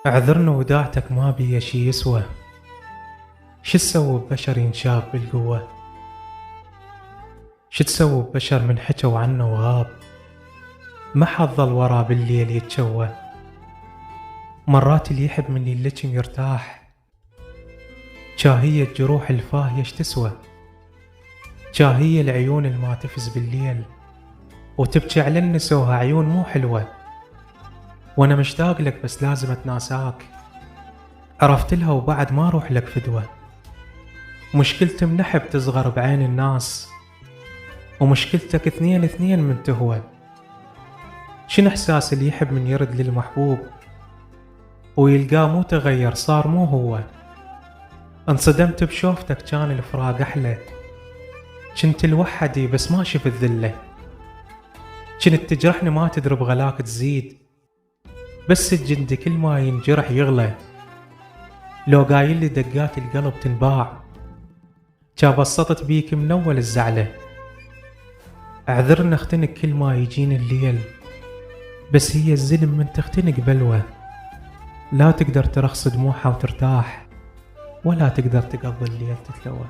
اعذرني وداعتك ما بيا شي يسوى. شو تسوي ببشر ينشاف بالقوة؟ شو تسوي ببشر من حكوا عنه وغاب؟ ما حد ظل ورا بالليل يتشوى. مرات اللي يحب من اللجم يرتاح. جاهية جروح الفاه يش تسوى؟ جاهية العيون الما تفز بالليل وتبكي على النسوها عيون مو حلوة. وانا مشتاق لك بس لازم اتناساك. عرفت لها وبعد ما اروح لك فدوة. مشكلتي منحب تصغر بعين الناس، ومشكلتك اثنين اثنين من تهوى. شنو احساس اللي يحب من يرد للمحبوب ويلقاه مو تغير صار مو هو؟ انصدمت بشوفتك كان الفراق احلى. كنت الوحدي بس ما شفت ذله. كنت تجرحني ما تدري بغلاك تزيد، بس الجندي كل ما ينجرح يغلى. لو قايل لي دقات القلب تنباع، جا بسطت بيك من اول الزعله. اعذرني اختنق كل ما يجيني الليل، بس هي الزلم من تختنق بلوى. لا تقدر ترخص دموعها وترتاح، ولا تقدر تقضي الليل تتلوى.